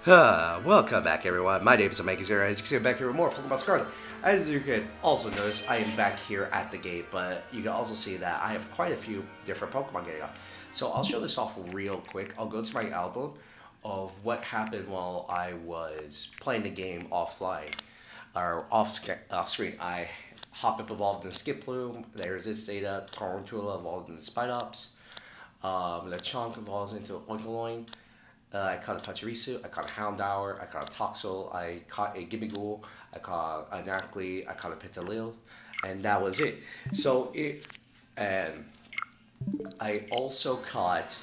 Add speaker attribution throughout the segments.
Speaker 1: Welcome back, everyone. My name is Omega0. As you can see, I'm back here with more Pokemon Scarlet. As you can also notice, I am back here at the gate, but you can also see that I have quite a few different Pokemon getting up. So I'll show this off real quick. I'll go to my album of what happened while I was playing the game offline, or off screen. I Hop up evolved in Skiploom, there's its data, Tarantula evolved into Spidops, Lechonk evolves into Oinkoloin. I caught a Pachirisu, I caught a Houndour, I caught a Toxel, I caught a Gimmighoul, I caught a Nacli, I caught a Pitalil, and that was it. And I also caught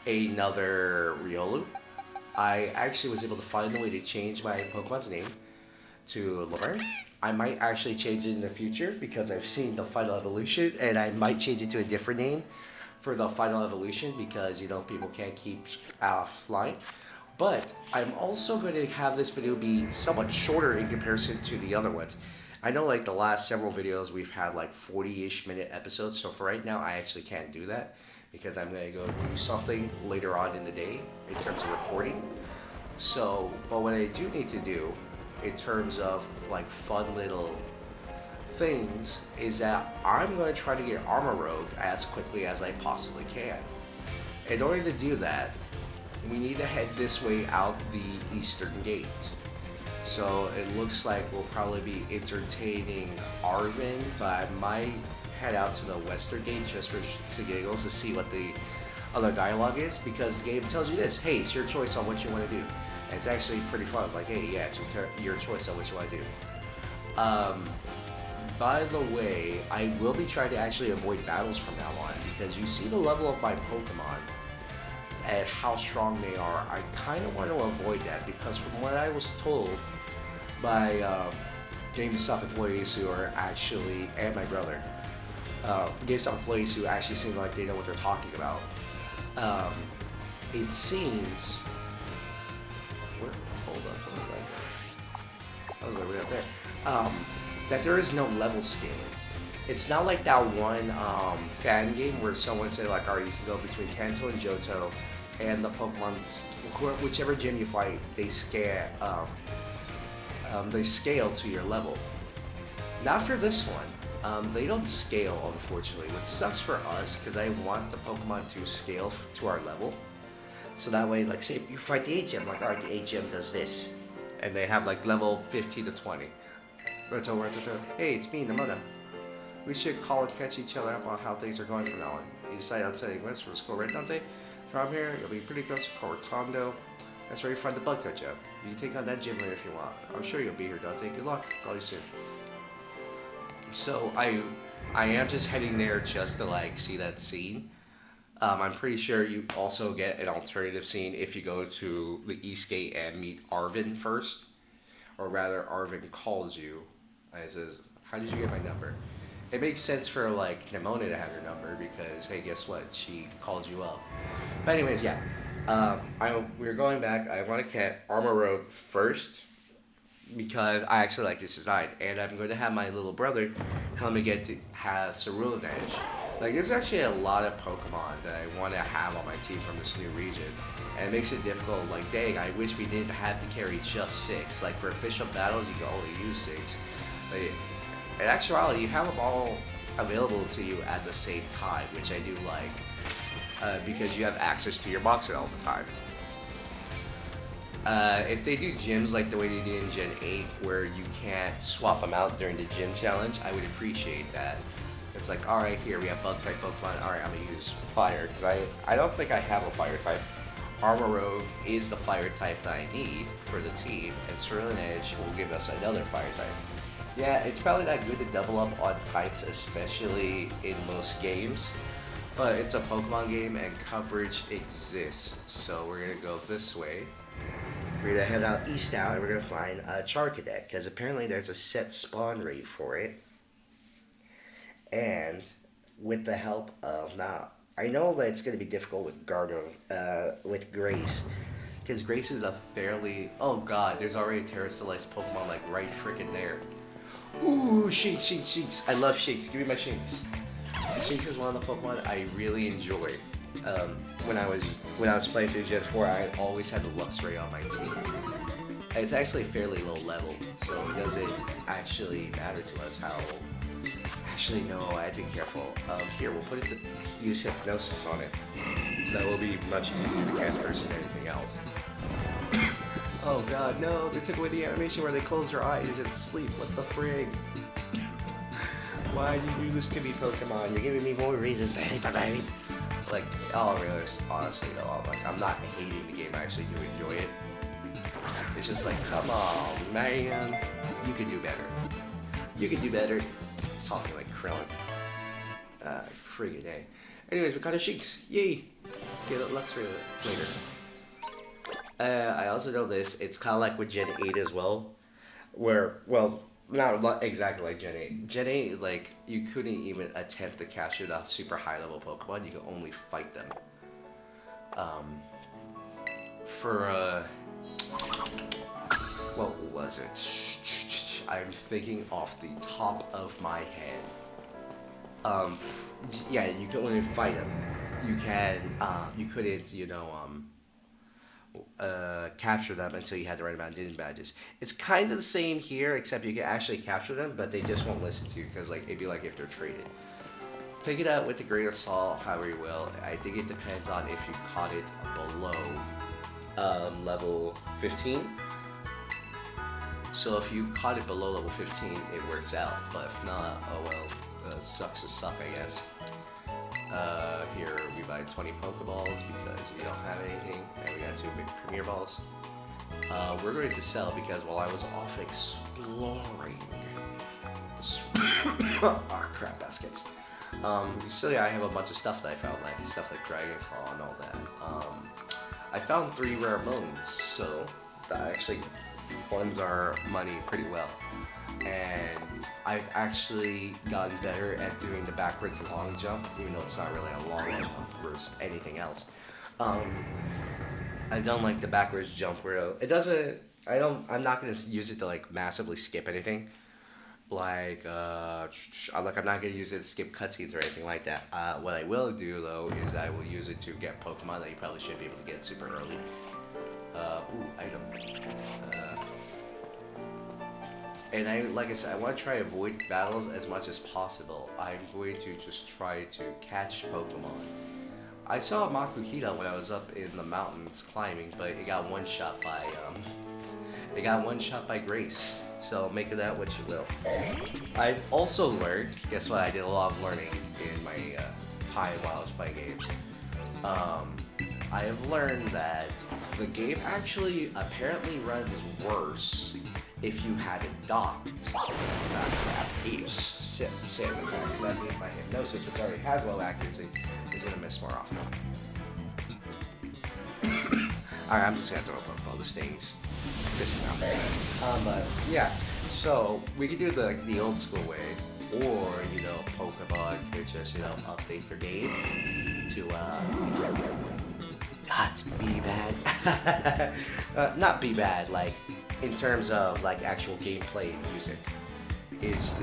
Speaker 1: another Riolu. I actually was able to find a way to change my Pokemon's name to Laverne. I might actually change it in the future because I've seen the final evolution, and I might change it to a different name for the final evolution because people can't keep flying. But I'm also going to have this video be somewhat shorter in comparison to the other ones. I know like the last several videos we've had like 40-ish minute episodes, so for right now I actually can't do that because I'm going to go do something later on in the day in terms of recording. So, but what I do need to do in terms of like fun little things is that I'm going to try to get Armor Rogue as quickly as I possibly can. In order to do that, we need to head this way out the eastern gate. So it looks like we'll probably be entertaining Arvin, but I might head out to the western gate just for giggles to see what the other dialogue is, because the game tells you this: hey, it's your choice on what you want to do. And it's actually pretty fun. Like, hey, yeah, it's your choice on what you want to do. By the way, I will be trying to actually avoid battles from now on, because you see the level of my Pokemon and how strong they are. I kind of want to avoid that, because from what I was told by GameStop employees who are actually, and my brother, GameStop employees who actually seem like they know what they're talking about, it seems... Hold up, what was that? That was way up there. That there is no level scaling. It's not like that one fan game where someone said like, alright, you can go between Kanto and Johto, and the Pokemon, whichever gym you fight, they scale to your level. Not for this one. They don't scale, unfortunately, which sucks for us because I want the Pokemon to scale to our level. So that way, like, say you fight the 8 gym, like, alright, the 8 gym does this, and they have like level 15 to 20. Hey, it's me, Namona. We should call and catch each other up on how things are going from now on. You decide on setting lists for school, right, Dante? From here, you'll be pretty close to Cortondo. That's where you find the bug touch up. You can take on that gym later if you want. I'm sure you'll be here, Dante. Good luck. Call you soon. So I am just heading there just to like see that scene. I'm pretty sure you also get an alternative scene if you go to the East Gate and meet Arvin first. Or rather, Arvin calls you and says, how did you get my number? It makes sense for like Nemona to have your number because, hey, guess what? She called you up. But anyways, yeah. We're going back. I want to get Armor Rogue first because I actually like this design. And I'm going to have my little brother help me get to have Cerulean Edge. Like, there's actually a lot of Pokemon that I want to have on my team from this new region. And it makes it difficult. Like, dang, I wish we didn't have to carry just 6. Like, for official battles, you can only use 6. But in actuality, you have them all available to you at the same time, which I do like. Because you have access to your boxer all the time. If they do gyms like the way they did in Gen 8, where you can't swap them out during the gym challenge, I would appreciate that. It's like, alright, here we have bug-type Pokemon, alright, I'm going to use Fire, because I don't think I have a Fire type. Armor Rogue is the Fire type that I need for the team, and Cerulean Edge will give us another Fire type. Yeah, it's probably not good to double up on types, especially in most games, but it's a Pokemon game and coverage exists, so we're going to go this way. We're going to head out east now, and we're going to find a Charcadet, because apparently there's a set spawn rate for it. And with the help of, now, I know that it's going to be difficult with with Grace, because Grace is a fairly, oh god, there's already a Terracilized Pokemon like right freaking there. Ooh, Shinx. I love Shinx. Give me my Shinx. Shinx is one of the Pokemon I really enjoy. When I was playing through Gen 4, I always had the Luxray on my team. It's actually fairly low level, so it doesn't actually matter to us how. Actually, no, I'd be careful. Here, we'll put it to use Hypnosis on it, so that will be much easier to cast versus anything else. Oh god, no, they took away the animation where they close their eyes and sleep. What the frig? Why do you do this to me, Pokemon? You're giving me more reasons to hate the game. Like, all realist, honestly though, I'm not hating the game, I actually do enjoy it. It's just like, come on, man. You could do better. You could do better. It's talking like Krillin. Friggin' A. Anyways, we got our Sheiks. Yay! Get a Luxray later. I also know this, it's kind of like with Gen 8 as well. Where, well, not exactly like Gen 8. Gen 8, like, you couldn't even attempt to capture the super high level Pokemon, you could only fight them. What was it? I'm thinking off the top of my head. Yeah, you can only fight them. You couldn't, capture them until you had the right amount of Digimon badges. It's kind of the same here, except you can actually capture them, but they just won't listen to you, because like it'd be like if they're traded. Take it out with the grain of salt, however you will. I think it depends on if you caught it below level 15. So if you caught it below level 15, it works out. But if not, oh well, sucks to suck, I guess. Here we buy 20 Pokeballs because we don't have anything, and we got 2 big Premier Balls. We're going to sell because while I was off exploring, oh crap, baskets. So yeah, I have a bunch of stuff that I found, like stuff like Dragon Claw and all that. I found 3 rare moons, so that actually funds our money pretty well. And I've actually gotten better at doing the backwards long jump, even though it's not really a long jump versus anything else. I've done like the backwards jump where it doesn't. I'm not gonna use it to like massively skip anything. Like I'm not gonna use it to skip cutscenes or anything like that. What I will do though is I will use it to get Pokemon that you probably should be able to get super early. Item. And like I said, I want to try to avoid battles as much as possible. I'm going to just try to catch Pokemon. I saw Makuhita when I was up in the mountains climbing, but it got one shot by Grace. So make of that what you will. I've also learned, guess what? I did a lot of learning in my time while I was playing games. I have learned that the game actually apparently runs worse if you had it docked. Salmon attacks. That means my Hypnosis, which already has low accuracy, is gonna miss more often. Alright, I'm just gonna throw a Pokeball. This thing's missing out. But yeah, so we could do the old school way, or Pokemon could just update their game to not be bad. Not be bad, like in terms of like actual gameplay and music. It's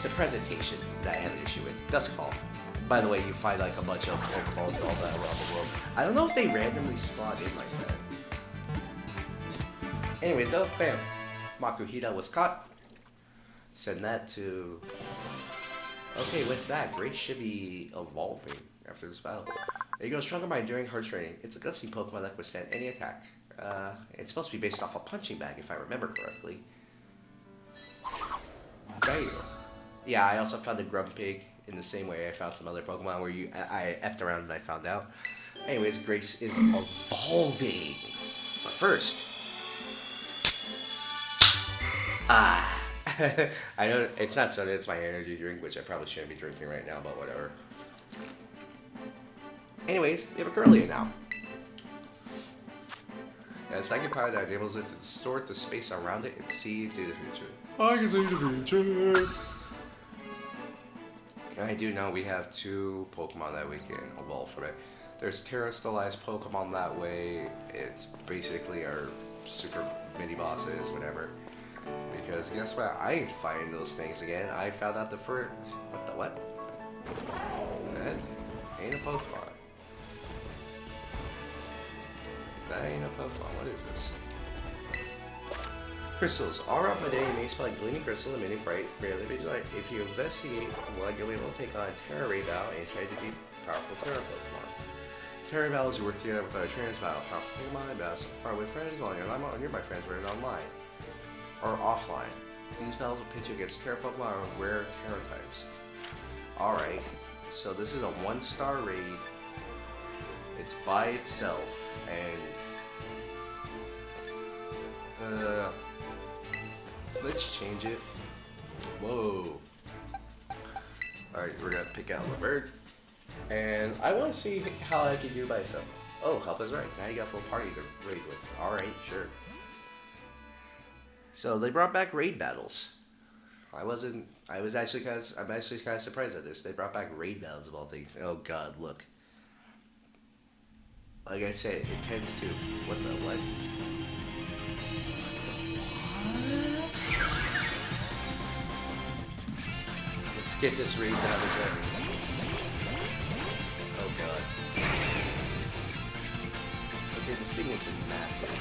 Speaker 1: the presentation that I have an issue with. Dusk Call. By the way, you find like a bunch of Pokeballs and all that around the world. I don't know if they randomly spawn in like that. Anyways though, bam. Makuhita was caught. Send that to... Okay, with that, Grace should be evolving after this battle. It goes stronger by enduring hard training. It's a gutsy Pokemon that can withstand any attack. It's supposed to be based off a punching bag, if I remember correctly. Bam. Yeah, I also found the Grumpig in the same way I found some other Pokemon where I effed around and I found out. Anyways, Grace is evolving. But first... I know it's not soda, it's my energy drink, which I probably shouldn't be drinking right now, but whatever. Anyways, we have a Curlia now. And a psychic power that enables it to distort the space around it and see into the future. I can see the future! And I do know we have 2 Pokemon that we can evolve from it. There's Tera stylized Pokemon that way. It's basically our super mini bosses, whatever. Because guess what? I ain't fighting those things again. I found out the first... What? That ain't a Pokemon. That ain't a Pokemon. What is this? Crystals. All around my day, you may spot gleaming crystal emitting bright, rarely but like if you investigate one, you'll be able to take on Tera Ray Battle and try to beat powerful Tera Pokemon. Tera battles you work together with other trainers battle. Powerful Pokemon battles far with friends, long and I'm nearby friends running online. Or offline. These battles will pitch you against Tera Pokemon or rare Tera types. Alright, so this is a 1-star raid. It's by itself, and let's change it. Whoa. Alright, we're gonna pick out the bird. And I want to see how I can do by itself. Oh, help is right. Now you got a full party to raid with. Alright, sure. So they brought back raid battles. I'm actually kind of surprised at this. They brought back raid battles of all things. Oh god, look. Like I said, it tends to. What the what? Let's get this raid out of there. Oh god. Okay, this thing is massive.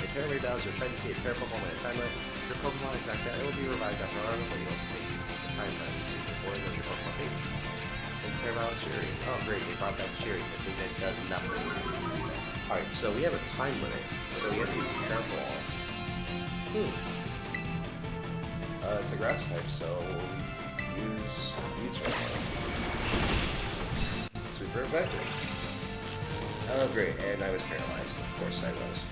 Speaker 1: The Tera Ray battles, you're trying to create a Tera Pokemon at a time limit. Your Pokemon is active, it will be revived after a run, but you also take a time limit so you can avoid your Pokemon fate. And Tera Battle Cheery. Oh great, they brought back Cheery, the thing that does nothing. Alright, so we have a time limit, so we have to be careful. It's a grass type, so we'll use U-turn. Super effective. Oh great, and I was paralyzed. Of course I was.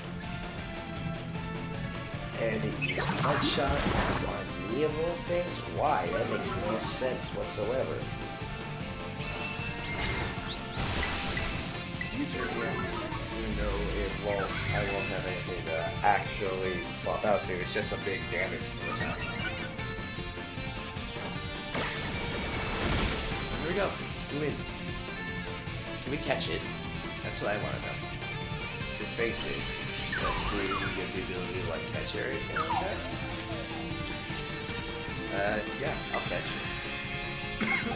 Speaker 1: And it used Mud Shot on me of all things? Why? That makes no sense whatsoever. U-turn again. Even though I won't have anything to actually swap out to, it's just a big damage attack. Here we go. We win. Can we catch it? That's what I want to know. Your face is. But do you get the ability to like catch it or anything like that? Yeah, I'll catch it.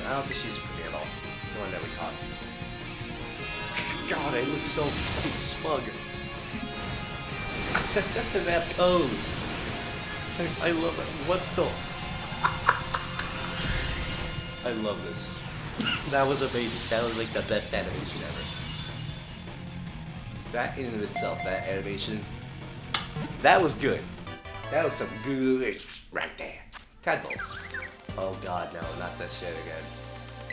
Speaker 1: I don't think she's pretty at all. The one that we caught. God, I look so fucking smug. That pose. I love it. What the? I love this. That was amazing. That was like the best animation ever. That in and of itself, that animation, that was good. That was some good right there. Tadpole. Oh god, no, not that shit again.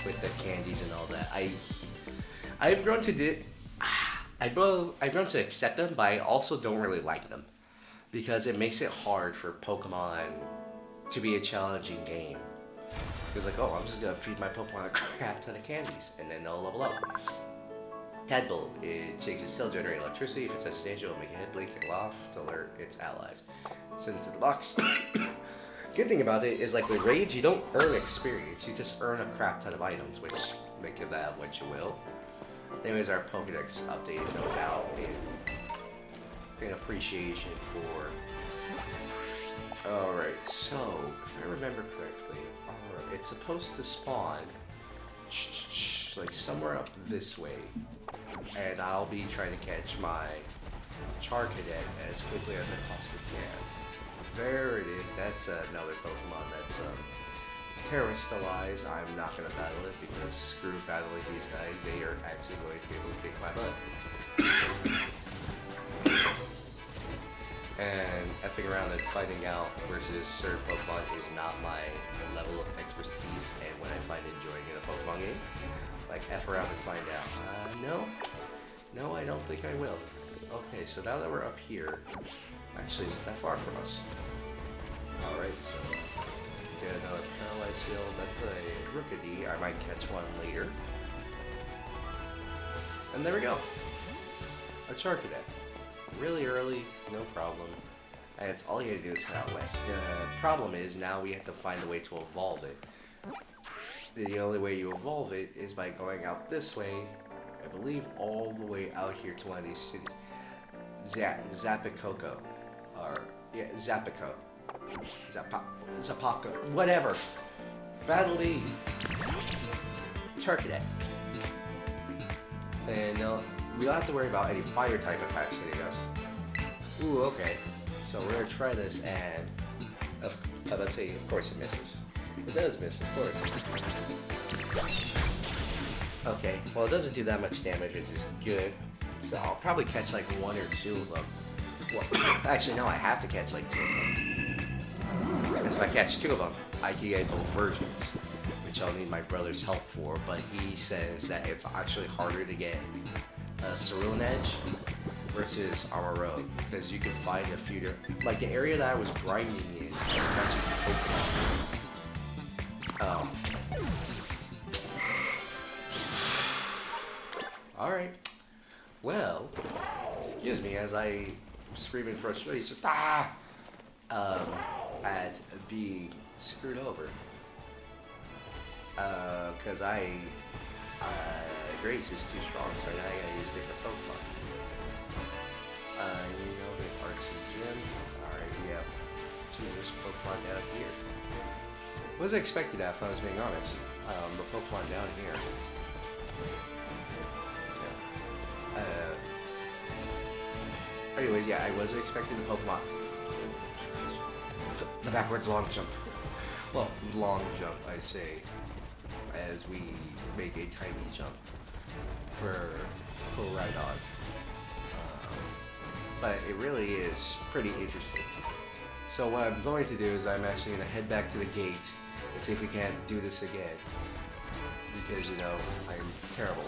Speaker 1: With the candies and all that. I've grown to accept them, but I also don't really like them because it makes it hard for Pokemon to be a challenging game. It's like, oh, I'm just gonna feed my Pokemon a crap ton of candies, and then they'll level up. Tadpole, it shakes its tail, generate electricity. If it senses danger, it'll make a head blink and laugh to alert its allies. Send it to the box. Good thing about it is, like with raids, you don't earn experience. You just earn a crap ton of items, which make of that what you will. Anyways, our Pokedex updated, no doubt, in appreciation for. Alright, so if I remember correctly, it's supposed to spawn like somewhere up this way, and I'll be trying to catch my Charcadet as quickly as I possibly can. There it is. That's another Pokemon that's terrestrialized. I'm not going to battle it because screw battling these guys. They are actually going to be able to kick my butt. And effing around and finding out versus certain Pokemon is not my level of expertise, and when I find enjoying in a Pokemon game, like F around and find out. No, I don't think I will. Okay, so now that we're up here, actually isn't that far from us. Alright, so get another Paralyzed Heal. That's a Rookidee. I might catch one later. And there we go. A Charcadet. Really early, no problem. And it's all you gotta do is head out west. The problem is now we have to find a way to evolve it. The only way you evolve it is by going out this way, I believe all the way out here to one of these cities. Zapicoco. Or, yeah, Zapico. Zapaka. Whatever. Battle E. Turkey. And we don't have to worry about any fire type attacks hitting us. Ooh, okay. So we're gonna try this, and let's say, of course, it misses. It does miss, of course. Okay, well, it doesn't do that much damage, which is good. So I'll probably catch like 1 or 2 of them. Well, actually, no, I have to catch like 2 of them. Because if I catch 2 of them, I can get both versions, which I'll need my brother's help for. But he says that it's actually harder to get Cerulean Edge versus Armor Road, because you can find a few different, like the area that I was grinding in is catching Pokemon. Alright. Well, excuse me as I scream in frustration at being screwed over. Because Grace is too strong, so now I gotta use different Pokemon. You know, the Arts and Gym. Alright, we have 2 of this Pokemon down here. Wasn't expecting that, if I was being honest. The Pokemon down here. Anyways, yeah, I wasn't expecting the Pokemon. The backwards long jump. Well, long jump, I say, as we make a tiny jump for Koraidon. But it really is pretty interesting. So what I'm going to do is I'm actually going to head back to the gate and see if we can't do this again. Because, you know, I'm terrible.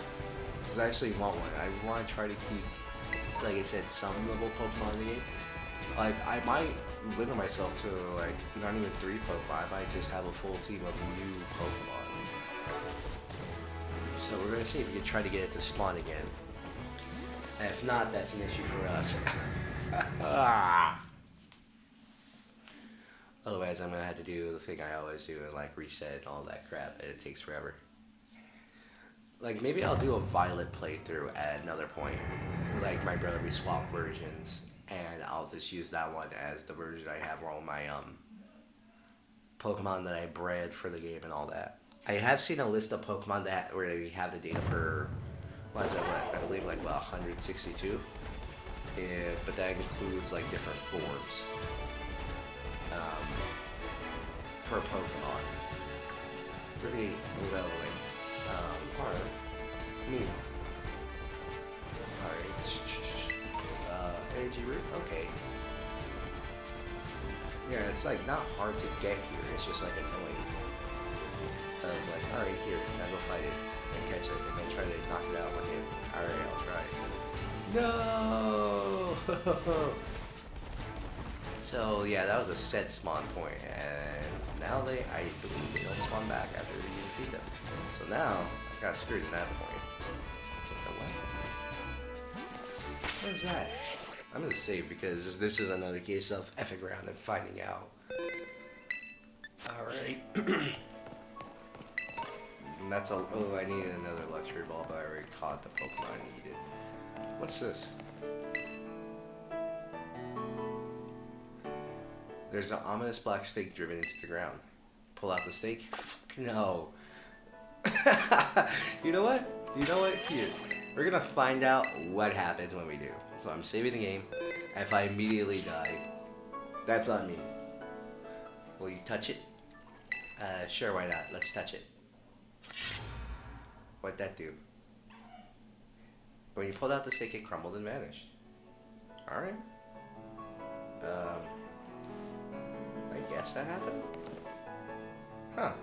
Speaker 1: Because I actually want one. I want to try to keep, like I said, some level Pokemon in the game. Like, I might limit myself to, like, not even 3 Pokemon. I might just have a full team of new Pokemon. So we're going to see if we can try to get it to spawn again. And if not, that's an issue for us. Otherwise, I'm going to have to do the thing I always do and, like, reset and all that crap, and it takes forever. Like, maybe I'll do a Violet playthrough at another point. Like, my brother, we swap versions, and I'll just use that one as the version I have where all my, Pokemon that I bred for the game and all that. I have seen a list of Pokemon that, where we have the data for, what is that, I believe, like, 162? But that includes, like, different forms. For Pokemon. Pretty leveling. Alright. Neat. Alright. Energy root? Okay. Yeah, it's like not hard to get here, it's just like annoying. Of like, alright, here, now go fight it, and catch it, and then try to knock it out one hit. Alright, I'll try. No! So yeah, that was a set spawn point, and now I believe they don't spawn back after you defeat them. So now, I got screwed at that point. What is that? I'm gonna save because this is another case of effing around and finding out. Alright. And that's a, oh, I needed another luxury ball, but I already caught the Pokemon I needed. What's this? There's an ominous black stake driven into the ground. Pull out the stake? No. You know what? You know what? Here. We're gonna find out what happens when we do. So I'm saving the game. And if I immediately die, that's on me. Will you touch it? Sure, why not? Let's touch it. What'd that do? When you pulled out the stake, it crumbled and vanished. Alright. I guess that happened? Huh.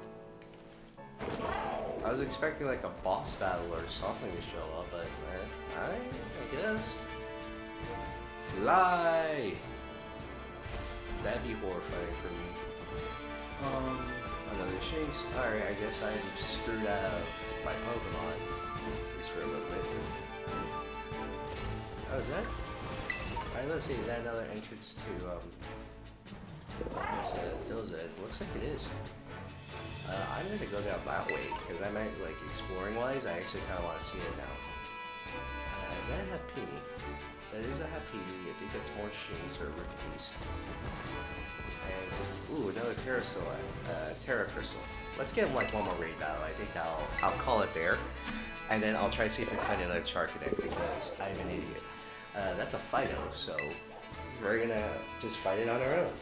Speaker 1: I was expecting like a boss battle or something to show up, but I guess. Fly! That'd be horrifying for me. Another Shinx. Alright, I guess I'm screwed out of my Pokemon. At least for a little bit. Oh, is that? I was gonna say, is that another entrance to, it looks like it is. I'm gonna go down that way, because I might, like, exploring wise, I actually kind of want to see it now. Does that have Peony? That is a Happy. I think that's more Shings or Rickies. And, ooh, another Tera Crystal. Let's get like one more raid battle. I think I'll call it there. And then I'll try to see if I can find another Charcadet because I'm an idiot. That's a Fido, so we're gonna just fight it on our own.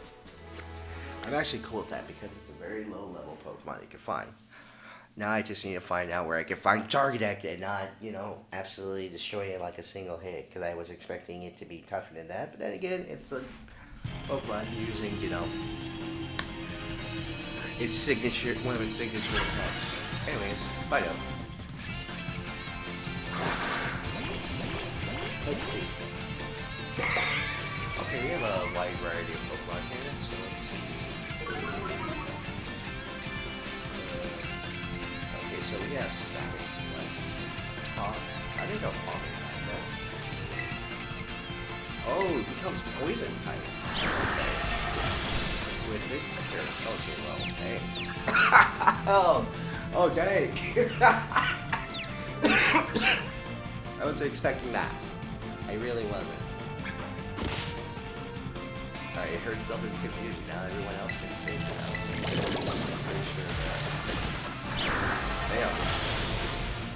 Speaker 1: I'm actually cool with that because it's a very low level Pokemon you can find. Now I just need to find out where I can find Charcadet and not, you know, absolutely destroy it like a single hit because I was expecting it to be tougher than that. But then again, it's a Pokemon using, you know, its signature, one of its signature attacks. Anyways, Fido. Let's see. Okay, we have a wide variety of Pokemon here, so let's see. Okay, so we have Static, like I didn't know Palm had that. Oh, it becomes Poison type. With its okay, well, hey. oh, dang. I was expecting that. I really wasn't. Alright, it heard something's confusing. Now everyone else can figure it out. I'm pretty sure that. Damn.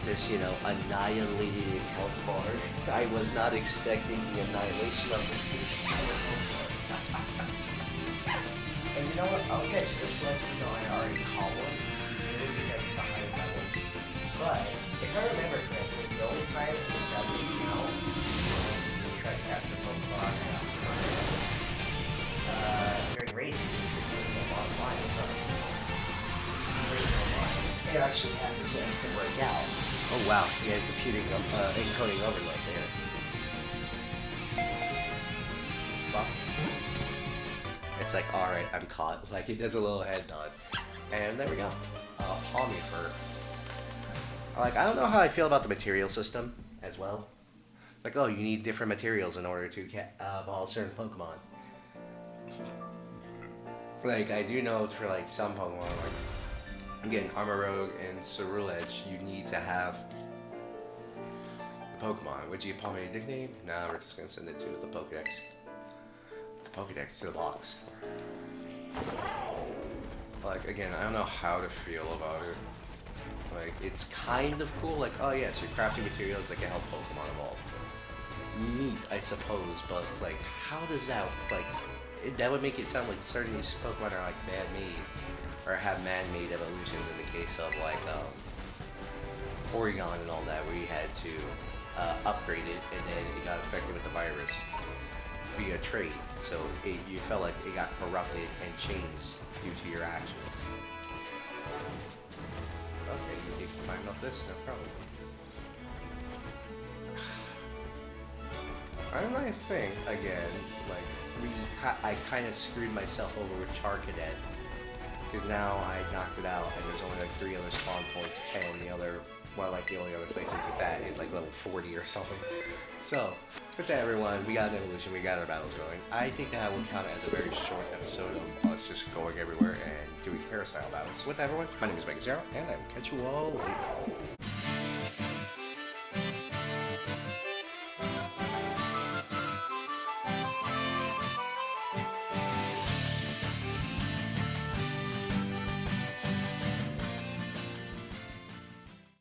Speaker 1: This, you know, annihilated its health bar. I was not expecting the annihilation of this species. And you know what? I'll catch this one, even though I already caught one. Maybe because it's a higher level. But, if I remember correctly, the only time it doesn't count when you try to capture Pokemon and also during raids, online, it actually has a chance to work out. Oh wow, he had computing encoding overload there. Well, it's like, alright, I'm caught. Like, it does a little head nod. And there we go. Palmy Fur. Like, I don't know how I feel about the material system as well. Like, oh, you need different materials in order to evolve certain Pokemon. Like, I do know for, like, some Pokemon, like, again, Armarouge and Ceruledge, you need to have the Pokemon. Would you palm a nickname? Nah, we're just gonna send it to the Pokedex. The Pokedex to the box. Like, again, I don't know how to feel about it. Like, it's kind of cool, like, oh yes, you're crafting materials that can help Pokemon evolve. Neat, I suppose, but it's like, how does that, like, that would make it sound like certain of these Pokemon are, like, man-made, or have man-made evolutions in the case of, like, Porygon and all that, where you had to upgrade it, and then it got affected with the virus via trade, so you felt like it got corrupted and changed due to your actions. Okay, you can climb up this, no problem. I might think, again, like, I kind of screwed myself over with Charcadet, because now I knocked it out, and there's only like 3 other spawn points, and the other, well, like the only other places it's at is like level 40 or something. So, with that everyone, we got an evolution, we got our battles going. I think that would count as a very short episode of us just going everywhere and doing Tera-style battles. With that everyone, my name is Mega Zero, and I will catch you all later.